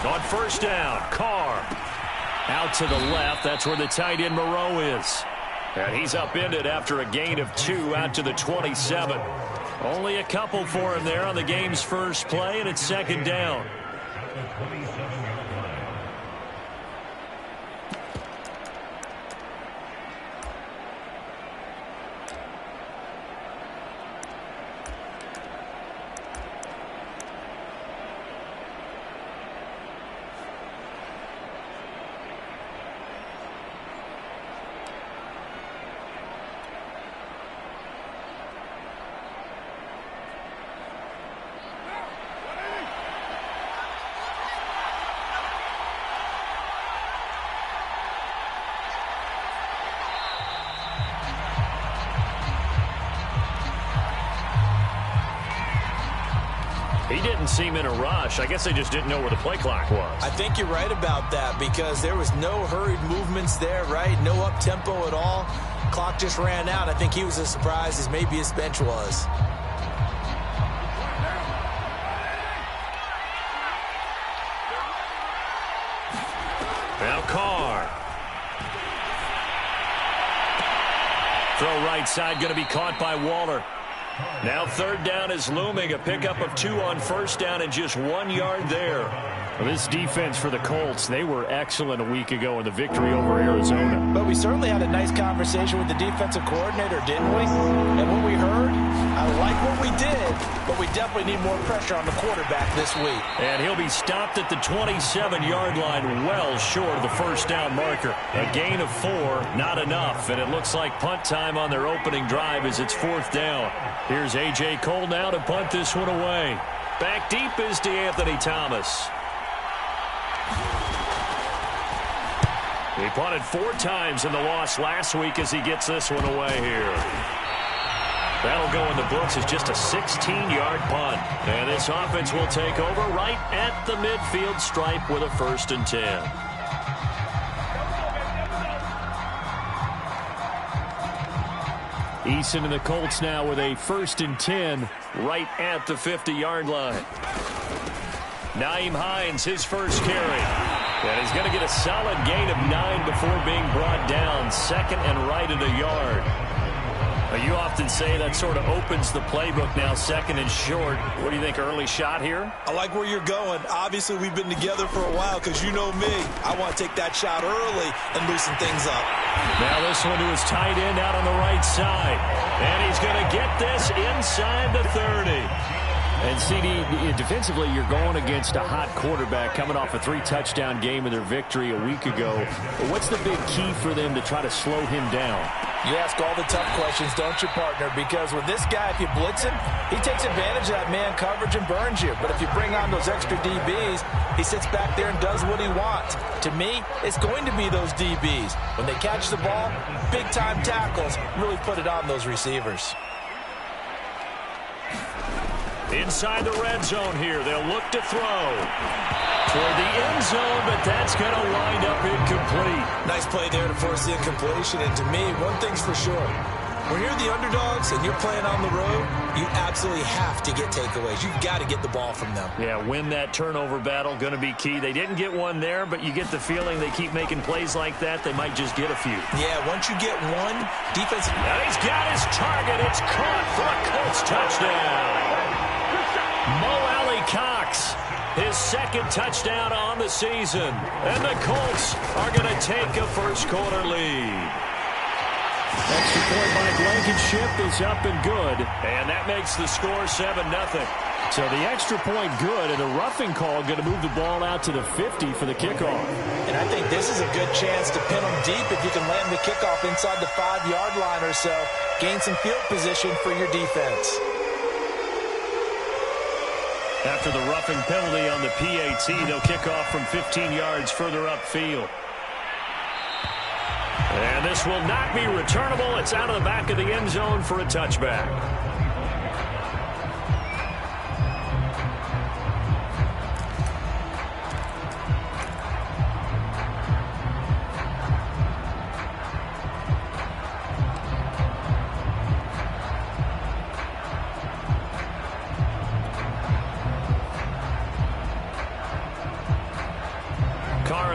On first down, Carr. Out to the left. That's where the tight end Moreau is. And he's upended after a gain of 2 out to the 27. Only a couple for him there on the game's first play, and it's second down. He didn't seem in a rush. I guess they just didn't know where the play clock was. I think you're right about that because there was no hurried movements there, right? No up-tempo at all. Clock just ran out. I think he was as surprised as maybe his bench was. Now Carr. Throw right side going to be caught by Waller. Now third down is looming. A pickup of 2 on first down and just 1 yard there. Well, this defense for the Colts, they were excellent a week ago in the victory over Arizona. But we certainly had a nice conversation with the defensive coordinator, didn't we? And what we heard, I like what we did, but we definitely need more pressure on the quarterback this week. And he'll be stopped at the 27-yard line, well short of the first down marker. A gain of 4, not enough, and it looks like punt time on their opening drive as it's fourth down. Here's A.J. Cole now to punt this one away. Back deep is DeAnthony Thomas. He punted 4 times in the loss last week as he gets this one away here. That'll go in the books as just a 16-yard punt. And this offense will take over right at the midfield stripe with a 1st and 10. Eason and the Colts now with a 1st and 10 right at the 50-yard line. Nyheim Hines, his first carry. And he's going to get a solid gain of 9 before being brought down. 2nd and right at a yard. You often say that sort of opens the playbook now, 2nd and short. What do you think, early shot here? I like where you're going. Obviously, we've been together for a while because you know me. I want to take that shot early and loosen things up. Now this one to his tight end out on the right side. And he's going to get this inside the 30. And, CD, defensively, you're going against a hot quarterback coming off a 3-touchdown game in their victory a week ago. What's the big key for them to try to slow him down? You ask all the tough questions, don't you, partner? Because with this guy, if you blitz him, he takes advantage of that man coverage and burns you. But if you bring on those extra DBs, he sits back there and does what he wants. To me, it's going to be those DBs. When they catch the ball, big-time tackles really put it on those receivers. Inside the red zone here, they'll look to throw toward the end zone, but that's going to wind up incomplete. Nice play there to force the incompletion, and to me, one thing's for sure. When you're the underdogs and you're playing on the road, you absolutely have to get takeaways. You've got to get the ball from them. Yeah, win that turnover battle, going to be key. They didn't get one there, but you get the feeling they keep making plays like that, they might just get a few. Yeah, once you get one, defense... Now he's got his target. It's caught for a Colts touchdown. Mo Alley-Cox, his 2nd touchdown on the season. And the Colts are going to take a first-quarter lead. Extra point by Blankenship is up and good. And that makes the score 7-0. So the extra point good, and a roughing call going to move the ball out to the 50 for the kickoff. And I think this is a good chance to pin them deep if you can land the kickoff inside the 5-yard line or so. Gain some field position for your defense. After the roughing penalty on the PAT, they'll kick off from 15 yards further upfield. And this will not be returnable. It's out of the back of the end zone for a touchback.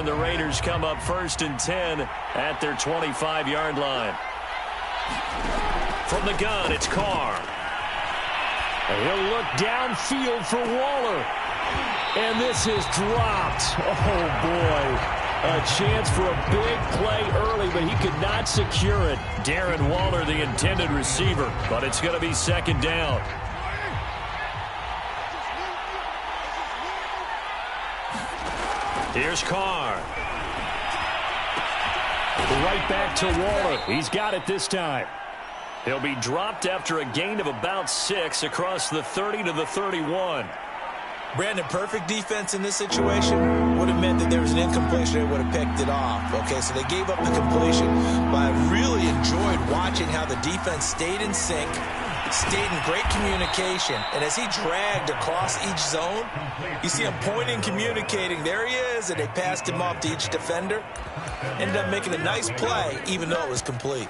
and the Raiders come up 1st and 10 at their 25-yard line. From the gun, it's Carr. He'll look downfield for Waller. And this is dropped. Oh, boy. A chance for a big play early, but he could not secure it. Darren Waller, the intended receiver, but it's going to be 2nd down. Here's Carr. Right back to Waller. He's got it this time. He'll be dropped after a gain of about 6 across the 30 to the 31. Brandon, perfect defense in this situation would have meant that there was an incompletion. They would have picked it off. Okay, so they gave up the completion. But I really enjoyed watching how the defense stayed in sync, stayed in great communication. And as he dragged across each zone, you see him pointing, communicating. There he is, and they passed him off to each defender. Ended up making a nice play, even though it was complete.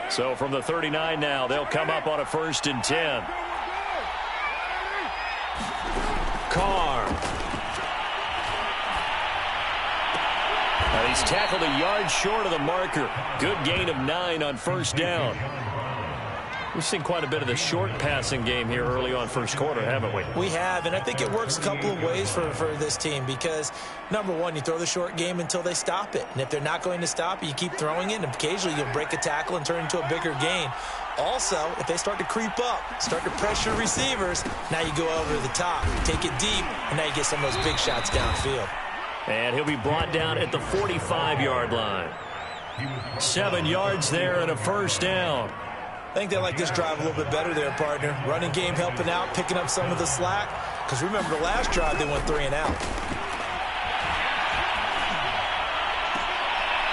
So from the 39 now, they'll come up on a 1st and 10. Carr. And he's tackled a yard short of the marker. Good gain of 9 on 1st down. We've seen quite a bit of the short passing game here early on 1st quarter, haven't we? We have, and I think it works a couple of ways for this team because, number one, you throw the short game until they stop it. And if they're not going to stop it, you keep throwing it, and occasionally you'll break a tackle and turn into a bigger gain. Also, if they start to creep up, start to pressure receivers, now you go over the top, take it deep, and now you get some of those big shots downfield. And he'll be brought down at the 45-yard line. 7 yards there and a 1st down. I think they like this drive a little bit better there, partner. Running game helping out, picking up some of the slack. Because remember the last drive, they went 3 and out.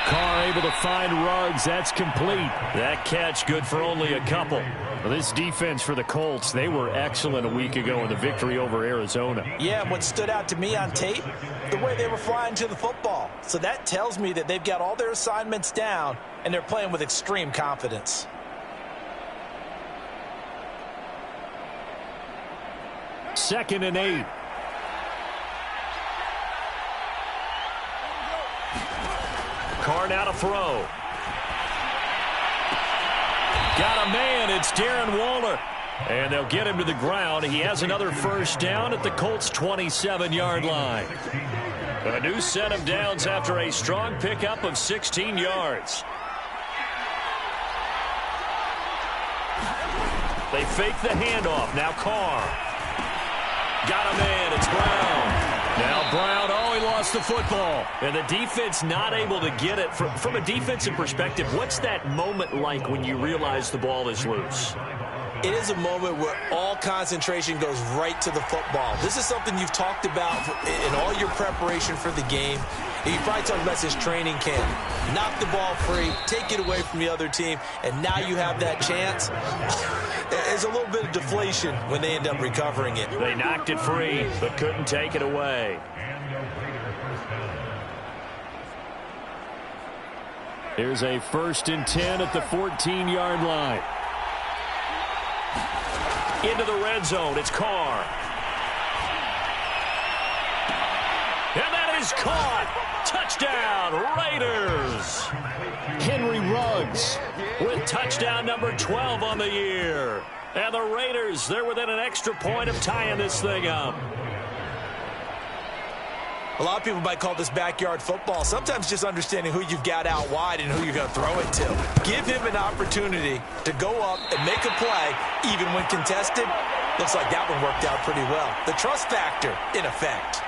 Carr able to find Ruggs. That's complete. That catch good for only a couple. Well, this defense for the Colts, they were excellent a week ago in the victory over Arizona. Yeah, and what stood out to me on tape, the way they were flying to the football. So that tells me that they've got all their assignments down, and they're playing with extreme confidence. Second and 8. Carr now to throw. Got a man. It's Darren Waller. And they'll get him to the ground. He has another 1st down at the Colts' 27-yard line. A new set of downs after a strong pickup of 16 yards. They fake the handoff. Now Carr. Got a man. It's Brown. Now Brown, he lost the football. And the defense not able to get it. From a defensive perspective, what's that moment like when you realize the ball is loose? It is a moment where all concentration goes right to the football. This is something you've talked about in all your preparation for the game. And you probably talked about this training camp. Knock the ball free, take it away from the other team, and now you have that chance. There's a little bit of deflation when they end up recovering it. They knocked it free, but couldn't take it away. Here's a 1st and 10 at the 14-yard line. Into the red zone, it's Carr. And that is caught. Touchdown, Raiders. Henry Ruggs with touchdown number 12 on the year. And the Raiders, they're within an extra point of tying this thing up. A lot of people might call this backyard football. Sometimes just understanding who you've got out wide and who you're going to throw it to. Give him an opportunity to go up and make a play, even when contested. Looks like that one worked out pretty well. The trust factor in effect.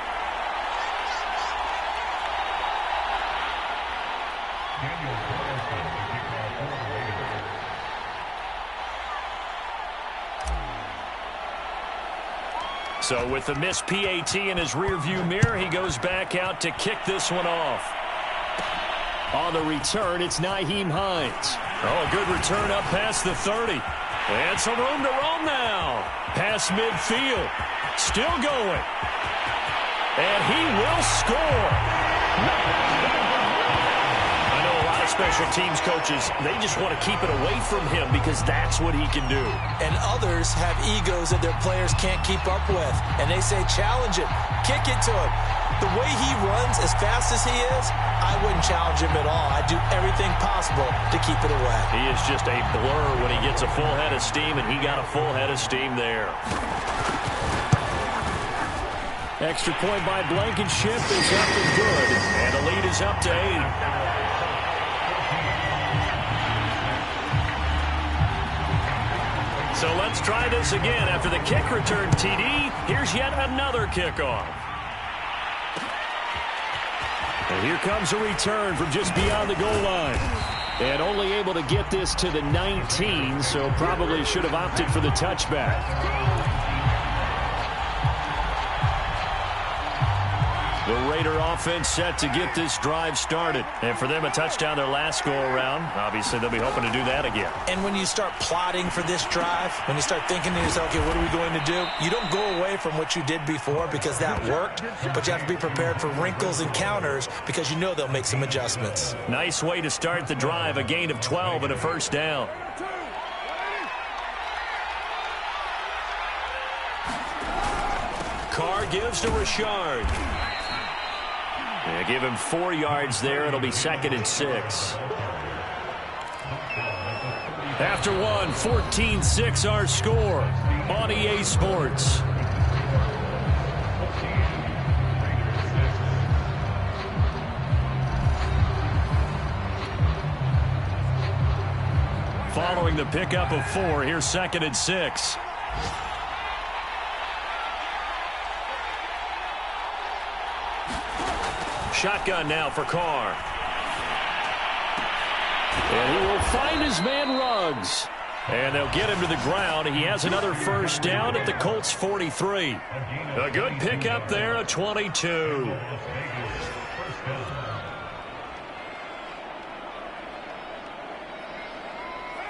So with the missed PAT in his rearview mirror, he goes back out to kick this one off. On the return, it's Nyheim Hines. Oh, a good return up past the 30. And some room to roam now. Past midfield. Still going. And he will score. I know a lot of special teams coaches, they just want to keep it away from him because that's what he can do. And others have egos that their players can't keep up with. And they say, challenge it, kick it to him. The way he runs as fast as he is, I wouldn't challenge him at all. I'd do everything possible to keep it away. He is just a blur when he gets a full head of steam, and he got a full head of steam there. Extra point by Blankenship is up and good. And the lead is up to 8. So let's try this again. After the kick return TD, here's yet another kickoff. And here comes a return from just beyond the goal line. And only able to get this to the 19, so probably should have opted for the touchback. The Raider offense set to get this drive started. And for them, a touchdown their last go-around. Obviously, they'll be hoping to do that again. And when you start plotting for this drive, when you start thinking to yourself, okay, what are we going to do? You don't go away from what you did before because that worked, but you have to be prepared for wrinkles and counters because you know they'll make some adjustments. Nice way to start the drive, a gain of 12 and a first down. Carr gives to Richard. Yeah, give him 4 yards there. It'll be 2nd and 6. After one, 14-6 our score on EA Sports. Following the pickup of 4, here's 2nd and 6. Shotgun now for Carr. And he will find his man Ruggs. And they'll get him to the ground. He has another first down at the Colts 43. A good pickup there, a 22.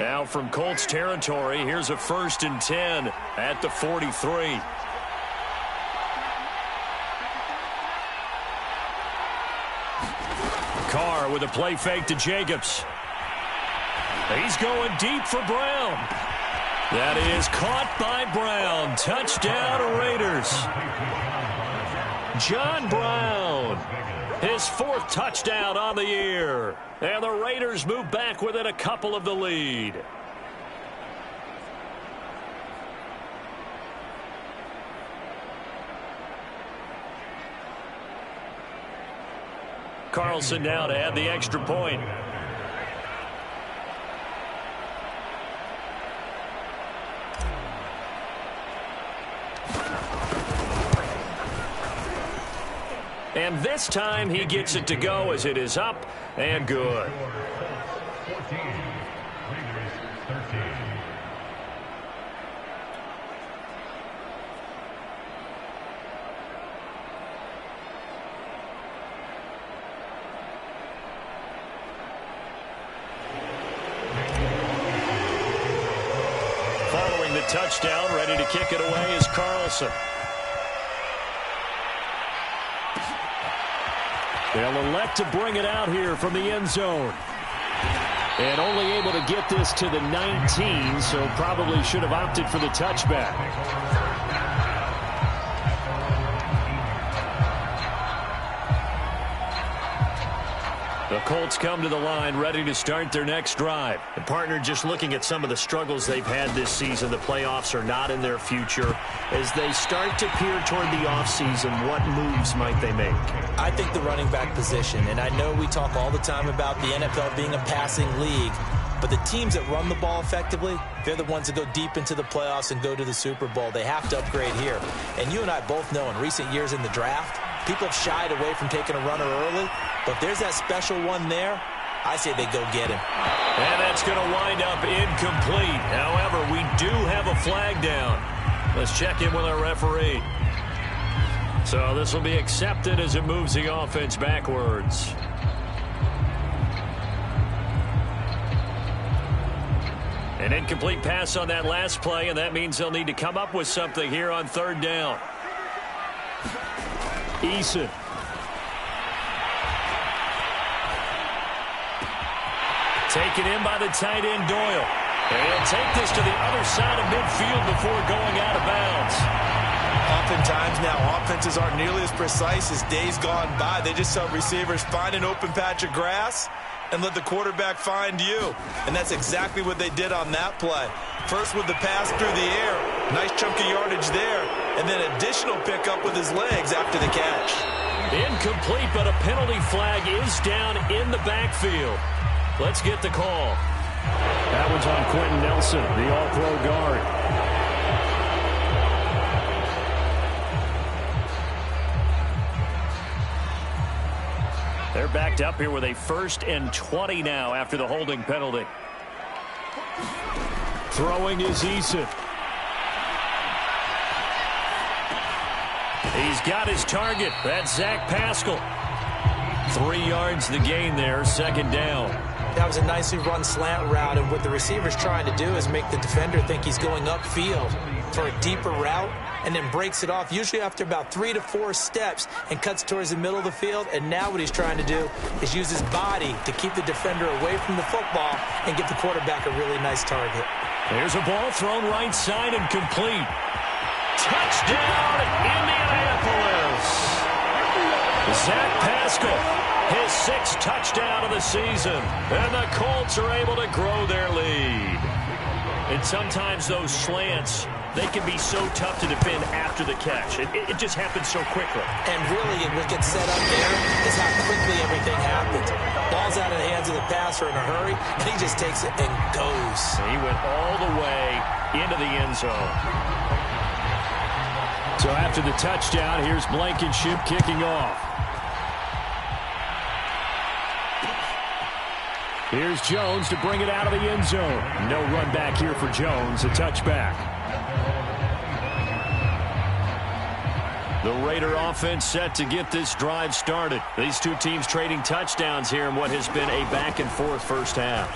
Now from Colts territory, here's a 1st and 10 at the 43. Carr with a play fake to Jacobs. He's going deep for Brown. That is caught by Brown. Touchdown Raiders. John Brown, his 4th touchdown on the year. And the Raiders move back within a couple of the lead. Carlson now to add the extra point. And this time he gets it to go as it is up and good. Following the touchdown, ready to kick it away is Carlson. They'll elect to bring it out here from the end zone. And only able to get this to the 19, so probably should have opted for the touchback. The Colts come to the line ready to start their next drive. And partner, just looking at some of the struggles they've had this season, the playoffs are not in their future. As they start to peer toward the offseason, what moves might they make? I think the running back position, and I know we talk all the time about the NFL being a passing league, but the teams that run the ball effectively, they're the ones that go deep into the playoffs and go to the Super Bowl. They have to upgrade here. And you and I both know in recent years in the draft, people have shied away from taking a runner early, but if there's that special one there, I say they go get him. And that's going to wind up incomplete. However, we do have a flag down. Let's check in with our referee. So this will be accepted as it moves the offense backwards. An incomplete pass on that last play, and that means they'll need to come up with something here on 3rd down. Eason. Taken in by the tight end, Doyle. And he'll take this to the other side of midfield before going out of bounds. Oftentimes now, offenses aren't nearly as precise as days gone by. They just tell receivers, find an open patch of grass and let the quarterback find you. And that's exactly what they did on that play. First with the pass through the air. Nice chunk of yardage there. And then additional pickup with his legs after the catch. Incomplete, but a penalty flag is down in the backfield. Let's get the call. That one's on Quentin Nelson, the all-pro guard. They're backed up here with a 1st and 20 now after the holding penalty. Throwing is Eason. He's got his target. That's Zach Pascal. 3 yards the gain there, 2nd down. That was a nicely run slant route, and what the receiver's trying to do is make the defender think he's going upfield for a deeper route, and then breaks it off, usually after about 3 to 4 steps, and cuts towards the middle of the field. And now what he's trying to do is use his body to keep the defender away from the football and give the quarterback a really nice target. There's a ball thrown right side and complete. Touchdown, Indianapolis! Zach Pascal, his 6th touchdown of the season, and the Colts are able to grow their lead. And sometimes those slants, they can be so tough to defend after the catch. It just happens so quickly. And really, what gets set up there is how quickly everything happens. Ball's out of the hands of the passer in a hurry, and he just takes it and goes. He went all the way into the end zone. So after the touchdown, here's Blankenship kicking off. Here's Jones to bring it out of the end zone. No run back here for Jones, a touchback. The Raider offense set to get this drive started. These two teams trading touchdowns here in what has been a back-and-forth first half.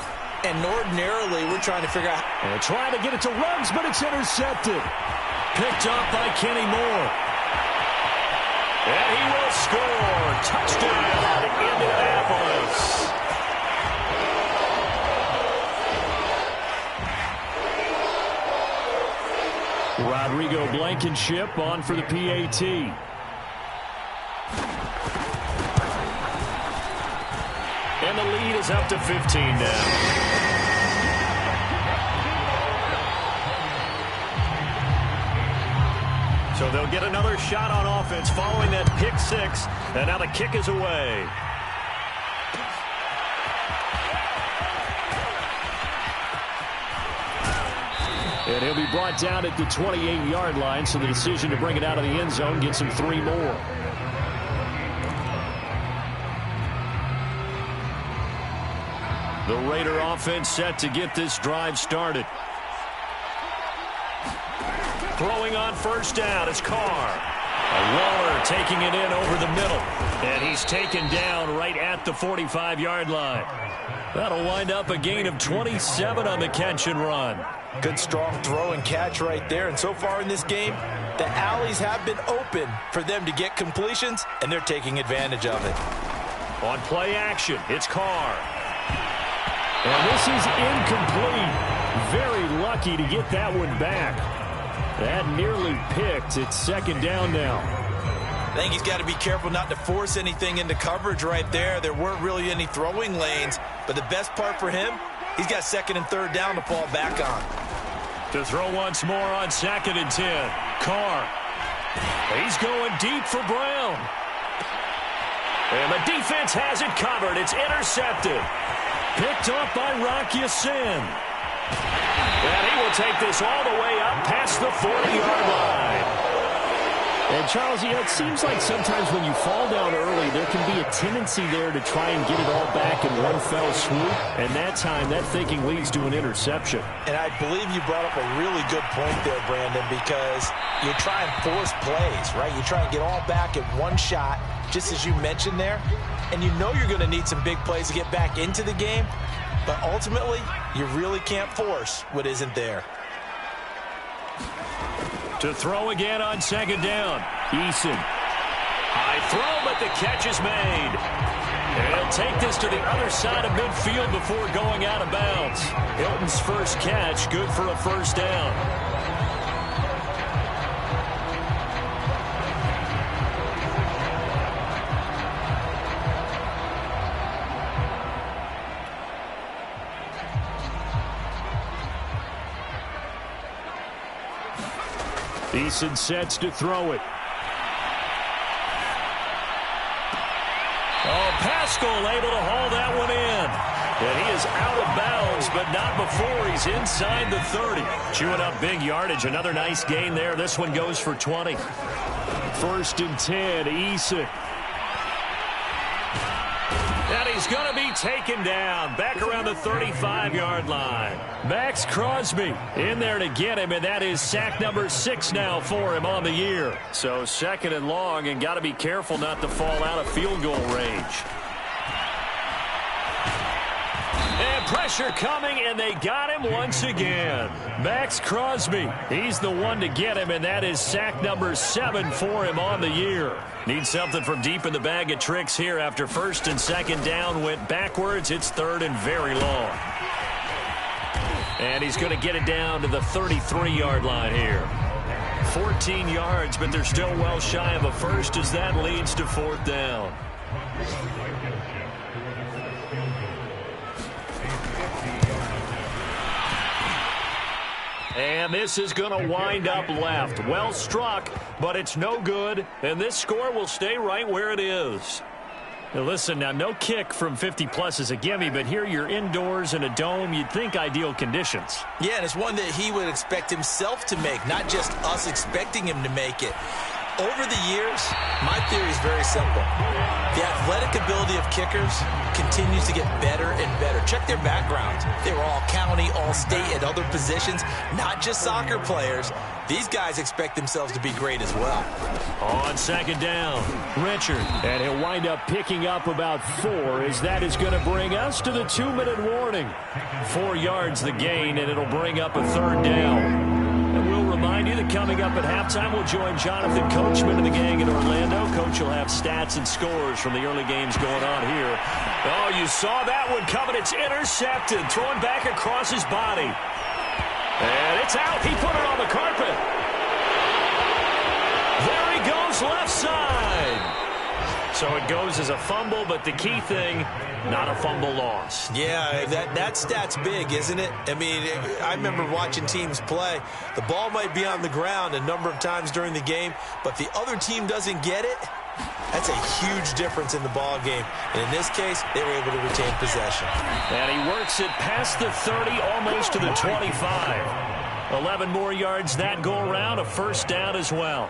And ordinarily, we're trying to figure out... And trying to get it to Ruggs, but it's intercepted. Picked off by Kenny Moore. And he will score. Touchdown, Indianapolis. Rodrigo Blankenship on for the PAT. And the lead is up to 15 now. So they'll get another shot on offense following that pick 6. And now the kick is away. And he'll be brought down at the 28-yard line, so the decision to bring it out of the end zone gets him 3 more. The Raider offense set to get this drive started. Throwing on 1st down is Carr. Waller taking it in over the middle. And he's taken down right at the 45-yard line. That'll wind up a gain of 27 on the catch and run. Good strong throw and catch right there. And so far in this game, the alleys have been open for them to get completions, and they're taking advantage of it. On play action, it's Carr. And this is incomplete. Very lucky to get that one back. That nearly picked. It's 2nd down now. I think he's got to be careful not to force anything into coverage right there. There weren't really any throwing lanes, but the best part for him, he's got 2nd and 3rd down to fall back on. To throw once more on 2nd and 10. Carr. He's going deep for Brown. And the defense has it covered. It's intercepted. Picked off by Rock Ya-Sin. And he will take this all the way up past the 40-yard line. And, Charles, you know, it seems like sometimes when you fall down early, there can be a tendency there to try and get it all back in one fell swoop. And that time, that thinking leads to an interception. And I believe you brought up a really good point there, Brandon, because you try and force plays, right? You try and get all back in one shot, just as you mentioned there. And you know you're going to need some big plays to get back into the game. But ultimately, you really can't force what isn't there. To throw again on 2nd down. Eason. High throw, but the catch is made. And he'll take this to the other side of midfield before going out of bounds. Hilton's first catch, good for a first down. Eason sets to throw it. Oh, Pascal able to haul that one in. And he is out of bounds, but not before he's inside the 30. Chewing up big yardage. Another nice gain there. This one goes for 20. 1st and 10, Eason. And he's going to be taken down back around the 35-yard line. Max Crosby in there to get him, and that is sack number 6 now for him on the year. So 2nd and long, and got to be careful not to fall out of field goal range. And pressure coming, and they got him once again. Max Crosby, he's the one to get him, and that is sack number 7 for him on the year. Needs something from deep in the bag of tricks here after 1st and 2nd down went backwards. It's 3rd and very long. And he's going to get it down to the 33-yard line here. 14 yards, but they're still well shy of a first as that leads to 4th down. And this is going to wind up left. Well struck, but it's no good. And this score will stay right where it is. Now listen, now no kick from 50-plus is a gimme, but here you're indoors in a dome. You'd think ideal conditions. Yeah, and it's one that he would expect himself to make, not just us expecting him to make it. Over the years, my theory is very simple. The athletic ability of kickers continues to get better and better. Check their backgrounds. They were all county, all state at other positions, not just soccer players. These guys expect themselves to be great as well. On 2nd down, Richard. And he'll wind up picking up about 4 as that is going to bring us to the 2-minute warning. 4 yards the gain, and it'll bring up a 3rd down. And we'll remind you that coming up at halftime, we'll join Jonathan Coachman and the gang in Orlando. Coach will have stats and scores from the early games going on here. Oh, you saw that one coming. It's intercepted. Thrown back across his body. And it's out. He put it on the carpet. There he goes, left side. So it goes as a fumble, but the key thing, not a fumble loss. Yeah, that stat's big, isn't it? I mean, I remember watching teams play. The ball might be on the ground a number of times during the game, but the other team doesn't get it. That's a huge difference in the ball game. And in this case, they were able to retain possession. And he works it past the 30, almost to the 25. 11 more yards that go around, a 1st down as well.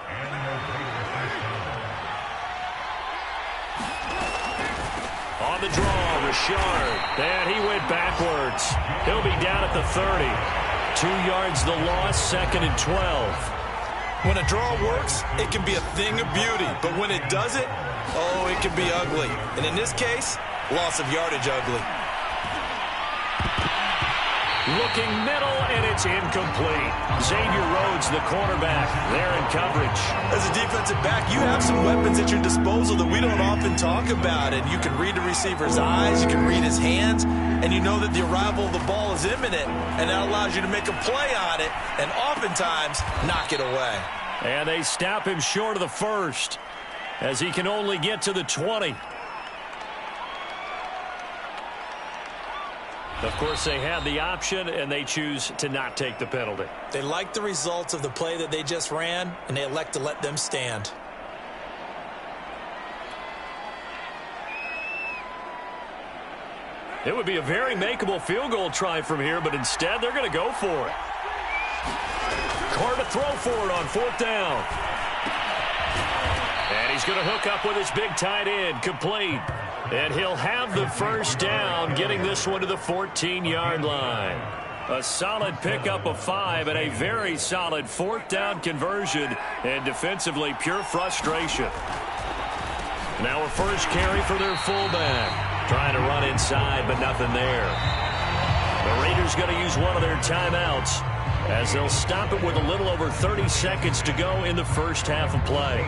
On the draw, Richard. And he went backwards. He'll be down at the 30. 2 yards the loss, 2nd and 12. When a draw works, it can be a thing of beauty. But when it doesn't, oh, it can be ugly. And in this case, loss of yardage ugly. Looking middle, and it's incomplete. Xavier Rhodes, the cornerback, there in coverage. As a defensive back, you have some weapons at your disposal that we don't often talk about. And you can read the receiver's eyes, you can read his hands, and you know that the arrival of the ball is imminent. And that allows you to make a play on it, and oftentimes knock it away. And they stop him short of the 1st, as he can only get to the 20. Of course, they have the option, and they choose to not take the penalty. They like the results of the play that they just ran, and they elect to let them stand. It would be a very makeable field goal try from here, but instead they're going to go for it. Carr to throw for it on 4th down. And he's going to hook up with his big tight end, complete. And he'll have the 1st down, getting this one to the 14-yard line. A solid pickup of 5 and a very solid 4th down conversion, and defensively pure frustration. Now a first carry for their fullback. Trying to run inside, but nothing there. The Raiders going to use one of their timeouts as they'll stop it with a little over 30 seconds to go in the first half of play.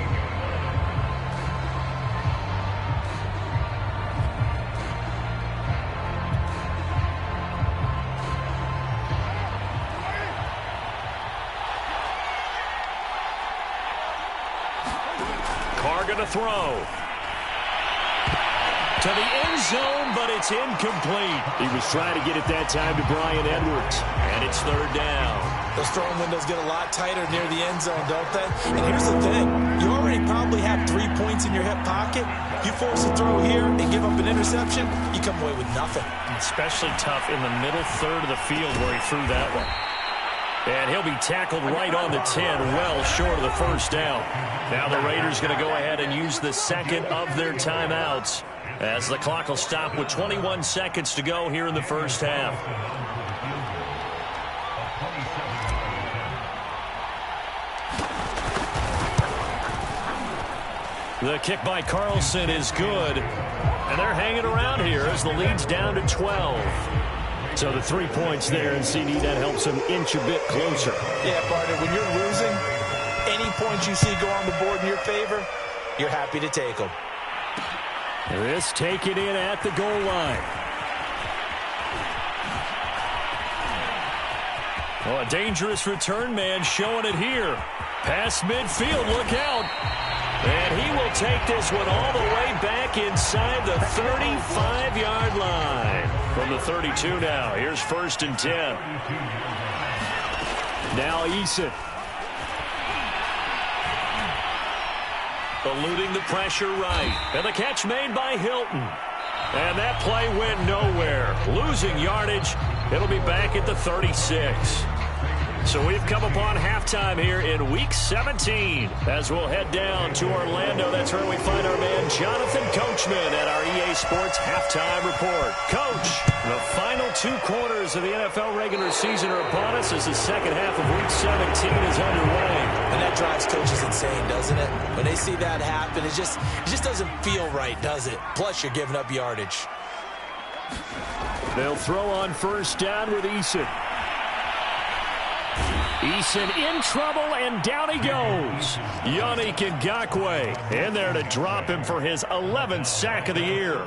Carr going to throw. To the end zone, but it's incomplete. He was trying to get it that time to Bryan Edwards. And it's third down. Those throwing windows get a lot tighter near the end zone, don't they? And here's the thing. You already probably have 3 points in your hip pocket. You force a throw here and give up an interception, you come away with nothing. Especially tough in the middle third of the field where he threw that one. And he'll be tackled right on the 10, well short of the first down. Now the Raiders going to go ahead and use the second of their timeouts, as the clock will stop with 21 seconds to go here in the first half. The kick by Carlson is good. And they're hanging around here as the lead's down to 12. So the 3 points there, and CD, that helps them inch a bit closer. Yeah, partner, when you're losing, any points you see go on the board in your favor, you're happy to take them. This taken in at the goal line. Oh, a dangerous return man showing it here. Past midfield, look out. And he will take this one all the way back inside the 35-yard line. From the 32 now, here's 1st and 10. Now Eason. Eluding the pressure right. And the catch made by Hilton. And that play went nowhere. Losing yardage. It'll be back at the 36. So we've come upon halftime here in Week 17. As we'll head down to Orlando, that's where we find our man Jonathan Coachman at our EA Sports Halftime Report. Coach, the final 2 quarters of the NFL regular season are upon us as the second half of Week 17 is underway. And that drives coaches insane, doesn't it? When they see that happen, it just doesn't feel right, does it? Plus, you're giving up yardage. They'll throw on first down with Eason. Eason in trouble, and down he goes. Yannick Ngakoue in there to drop him for his 11th sack of the year.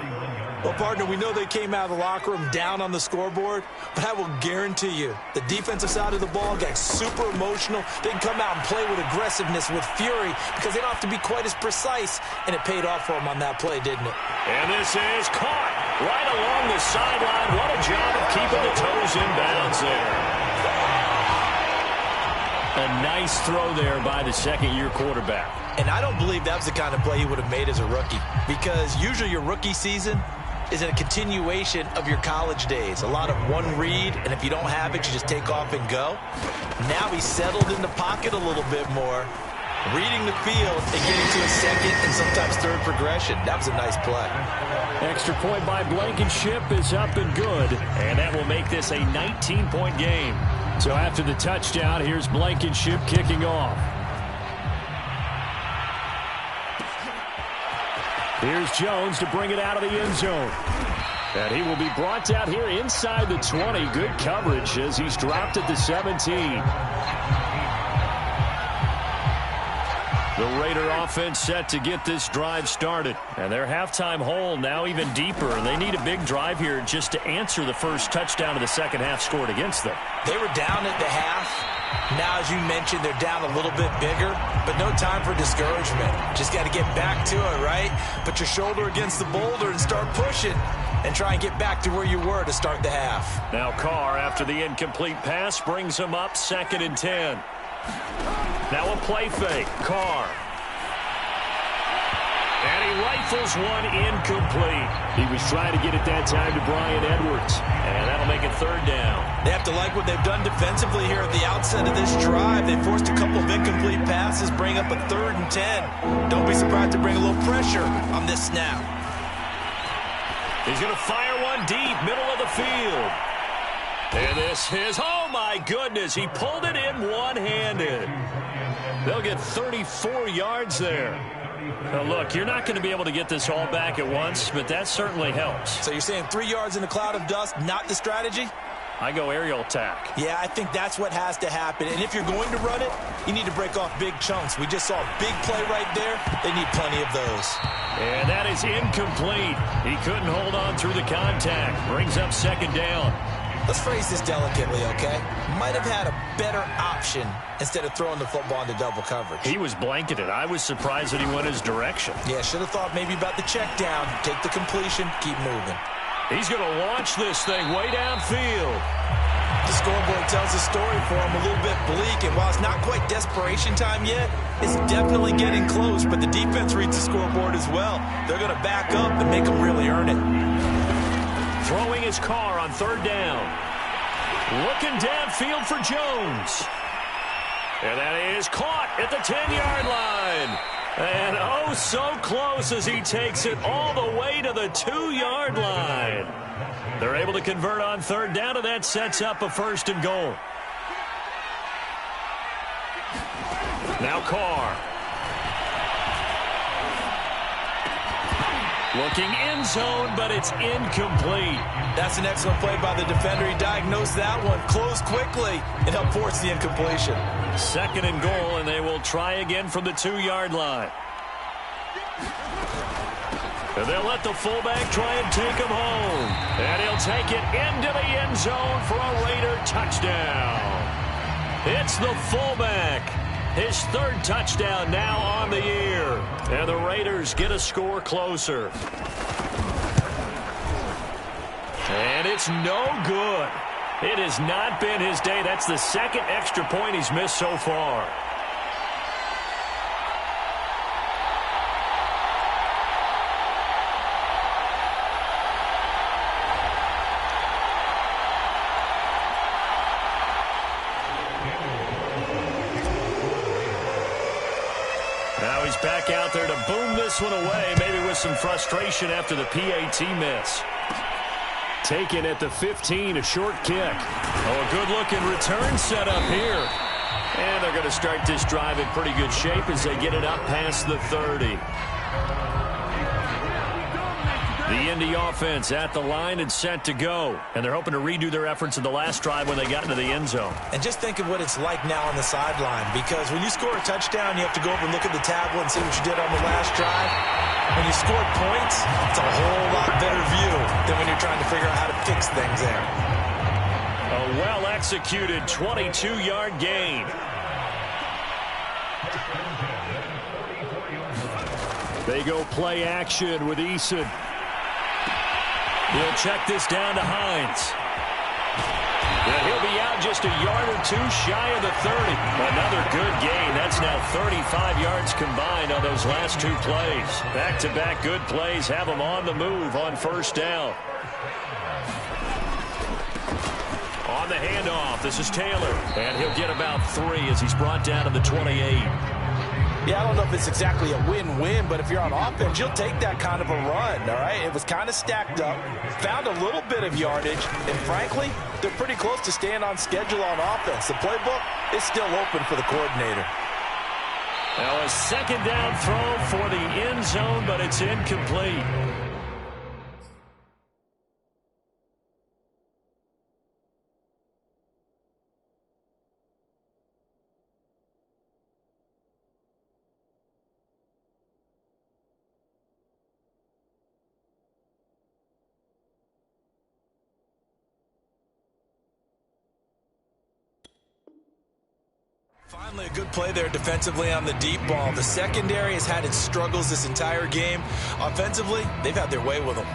Well, partner, we know they came out of the locker room down on the scoreboard, but I will guarantee you the defensive side of the ball got super emotional. They can come out and play with aggressiveness, with fury, because they don't have to be quite as precise, and it paid off for them on that play, didn't it? And this is caught right along the sideline. What a job of keeping the toes in bounds there. A nice throw there by the second-year quarterback. And I don't believe that was the kind of play he would have made as a rookie, because usually your rookie season is a continuation of your college days. A lot of one read, and if you don't have it, you just take off and go. Now he's settled in the pocket a little bit more, reading the field and getting to a second and sometimes third progression. That was a nice play. Extra point by Blankenship is up and good, and that will make this a 19-point game. So after the touchdown, here's Blankenship kicking off. Here's Jones to bring it out of the end zone. And he will be brought out here inside the 20. Good coverage as he's dropped at the 17. The Raider offense set to get this drive started. And their halftime hole now even deeper. And they need a big drive here just to answer the first touchdown of the second half scored against them. They were down at the half. Now, as you mentioned, they're down a little bit bigger, but no time for discouragement. Just got to get back to it, right? Put your shoulder against the boulder and start pushing and try and get back to where you were to start the half. Now Carr, after the incomplete pass, brings him up 2nd and 10. Now a play fake. Carr. And he rifles one incomplete. He was trying to get it that time to Bryan Edwards. And that'll make it 3rd down. They have to like what they've done defensively here at the outset of this drive. They forced a couple of incomplete passes, bring up a 3rd and 10. Don't be surprised to bring a little pressure on this snap. He's going to fire one deep, middle of the field. And this is, oh my goodness, he pulled it in one-handed. They'll get 34 yards there. Now look, you're not going to be able to get this all back at once, but that certainly helps. So you're saying 3 yards in a cloud of dust, not the strategy? I go aerial attack. Yeah, I think that's what has to happen. And if you're going to run it, you need to break off big chunks. We just saw a big play right there. They need plenty of those. And that is incomplete. He couldn't hold on through the contact. Brings up 2nd down. Let's phrase this delicately, okay? Might have had a better option instead of throwing the football into double coverage. He was blanketed. I was surprised that he went his direction. Yeah, should have thought maybe about the check down, take the completion, keep moving. He's going to launch this thing way downfield. The scoreboard tells a story for him, a little bit bleak, and while it's not quite desperation time yet, it's definitely getting close, but the defense reads the scoreboard as well. They're going to back up and make them really earn it. Throwing his car on third down. Looking downfield for Jones. And that is caught at the 10-yard line. And oh, so close as he takes it all the way to the 2-yard line. They're able to convert on third down, and that sets up a 1st and goal. Now Carr. Looking end zone, but it's incomplete. That's an excellent play by the defender. He diagnosed that one, closed quickly, and helped force the incompletion. 2nd and goal, and they will try again from the 2-yard line. And they'll let the fullback try and take him home. And he'll take it into the end zone for a Raider touchdown. It's the fullback. His 3rd touchdown now on the year. And the Raiders get a score closer. And it's no good. It has not been his day. That's the 2nd extra point he's missed so far. Now he's back out there to boom this one away, maybe with some frustration after the PAT miss. Taken at the 15, a short kick. Oh, a good-looking return set up here. And they're going to start this drive in pretty good shape as they get it up past the 30. The Indy offense at the line and set to go. And they're hoping to redo their efforts in the last drive when they got into the end zone. And just think of what it's like now on the sideline, because when you score a touchdown, you have to go over and look at the tablet and see what you did on the last drive. When you scored points, it's a whole lot better view than when you're trying to figure out how to fix things there. A well-executed 22-yard gain. They go play action with Eason. He'll check this down to Hines. And he'll be out just a yard or two shy of the 30. Another good gain. That's now 35 yards combined on those last 2 plays. Back-to-back good plays have them on the move on 1st down. On the handoff, this is Taylor. And he'll get about 3 as he's brought down to the 28. Yeah, I don't know if it's exactly a win-win, but if you're on offense, you'll take that kind of a run, all right? It was kind of stacked up, found a little bit of yardage, and frankly, they're pretty close to staying on schedule on offense. The playbook is still open for the coordinator. Now a 2nd down throw for the end zone, but it's incomplete. Finally, a good play there defensively on the deep ball. The secondary has had its struggles this entire game. Offensively, they've had their way with them.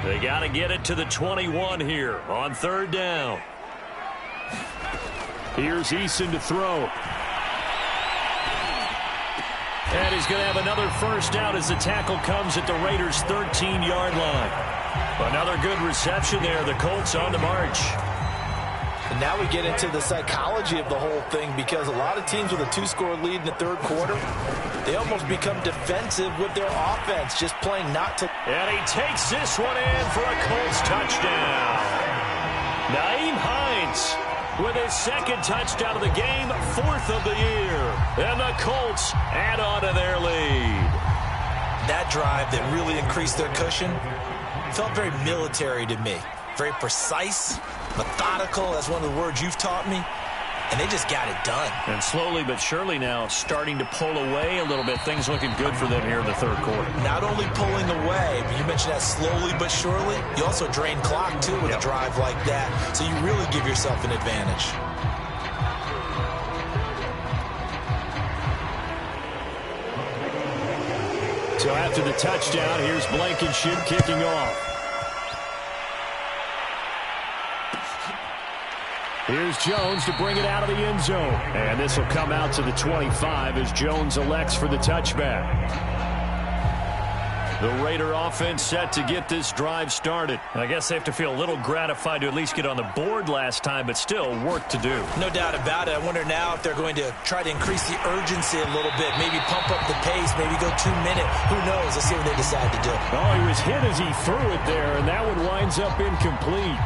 They got to get it to the 21 here on 3rd down. Here's Eason to throw. And he's going to have another 1st down as the tackle comes at the Raiders' 13-yard line. Another good reception there. The Colts on the march. And now we get into the psychology of the whole thing, because a lot of teams with a 2-score lead in the 3rd quarter, they almost become defensive with their offense, just playing not to. And he takes this one in for a Colts touchdown. Nyheim Hines with his 2nd touchdown of the game, 4th of the year. And the Colts add on to their lead. That drive that really increased their cushion felt very military to me. Very precise, methodical, that's one of the words you've taught me. and they just got it done. And slowly but surely now starting to pull away a little bit. Things looking good for them here in the third quarter. Not only pulling away, but you mentioned that slowly but surely. You also drain clock, too, with a drive like that. So you really give yourself an advantage. So after the touchdown, here's Blankenship kicking off. Here's Jones to bring it out of the end zone. And this will come out to the 25 as Jones elects for the touchback. The Raider offense set to get this drive started. I guess they have to feel a little gratified to at least get on the board last time, but still work to do. No doubt about it. I wonder now if they're going to try to increase the urgency a little bit, maybe pump up the pace, maybe go 2 minute. Who knows? Let's see what they decide to do. Oh, he was hit as he threw it there, and that one winds up incomplete.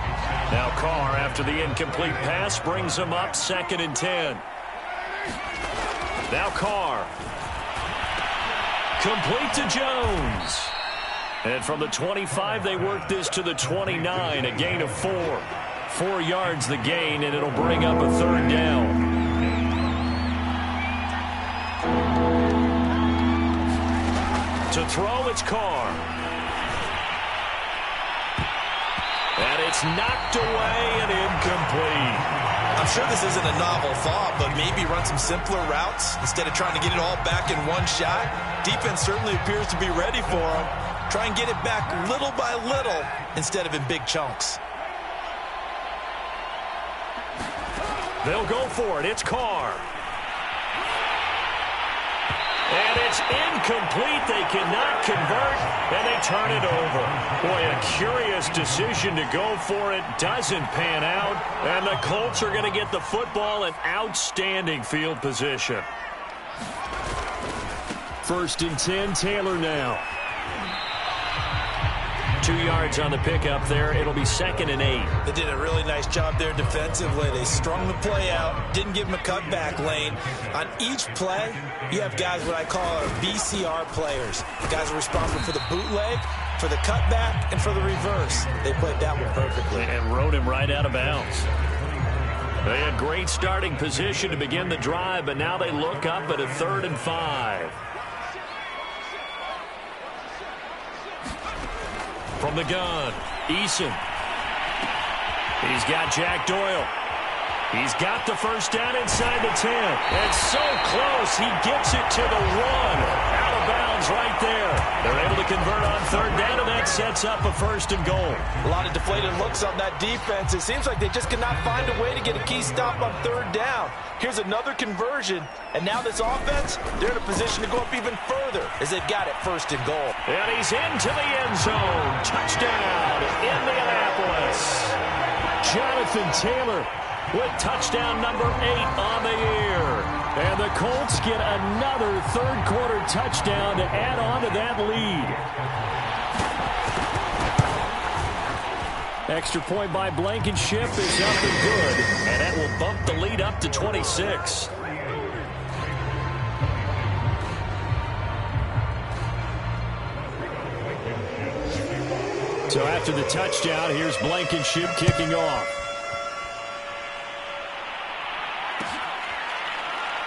Now Carr, after the incomplete pass, brings him up 2nd and 10. Now Carr. Complete to Jones. And from the 25, they work this to the 29, a gain of 4. 4 yards the gain, and it'll bring up a 3rd down. To throw, it's Carr. And it's knocked away and incomplete. I'm sure this isn't a novel thought, but maybe run some simpler routes instead of trying to get it all back in one shot. Defense certainly appears to be ready for him. Try and get it back little by little instead of in big chunks. They'll go for it. It's Carr. And it's incomplete. They cannot convert, and they turn it over. Boy, a curious decision to go for it. Doesn't pan out, and the Colts are going to get the football in outstanding field position. 1st and 10, Taylor now. 2 yards on the pickup there. It'll be 2nd and 8. They did a really nice job there defensively. They strung the play out, didn't give him a cutback lane. On each play, you have guys what I call our BCR players. Guys are responsible for the bootleg, for the cutback, and for the reverse. They played that one perfectly. And rode him right out of bounds. They had great starting position to begin the drive, but now they look up at a 3rd and 5. From the gun, Eason. He's got Jack Doyle. He's got the 1st down inside the 10. And so close, he gets it to the 1. Out of bounds right there. They're able to convert on 3rd down, and that sets up a 1st and goal. A lot of deflated looks on that defense. It seems like they just cannot find a way to get a key stop on 3rd down. Here's another conversion, and now this offense, they're in a position to go up even further as they've got it 1st and goal. And he's into the end zone. Touchdown, Indianapolis. Jonathan Taylor with touchdown number 8 on the year. And the Colts get another 3rd quarter touchdown to add on to that lead. Extra point by Blankenship is up and good. And that will bump the lead up to 26. So after the touchdown, here's Blankenship kicking off.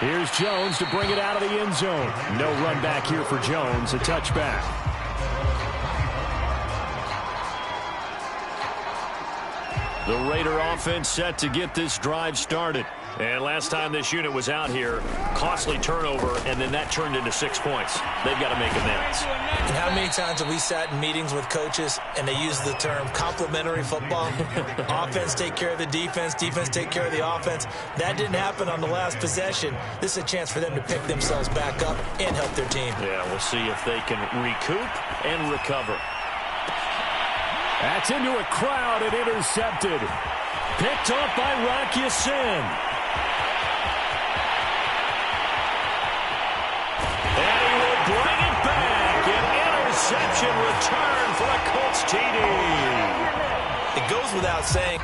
Here's Jones to bring it out of the end zone. No run back here for Jones, a touchback. The Raider offense set to get this drive started. And last time this unit was out here, costly turnover, and then that turned into 6 points. They've got to make amends. And how many times have we sat in meetings with coaches and they use the term complementary football? Offense take care of the defense, defense take care of the offense. That didn't happen on the last possession. This is a chance for them to pick themselves back up and help their team. Yeah, we'll see if they can recoup and recover. That's into a crowd and intercepted. Picked off by Rock Ya-Sin. And he will bring it back. An interception return for a Colts TD. It goes without saying,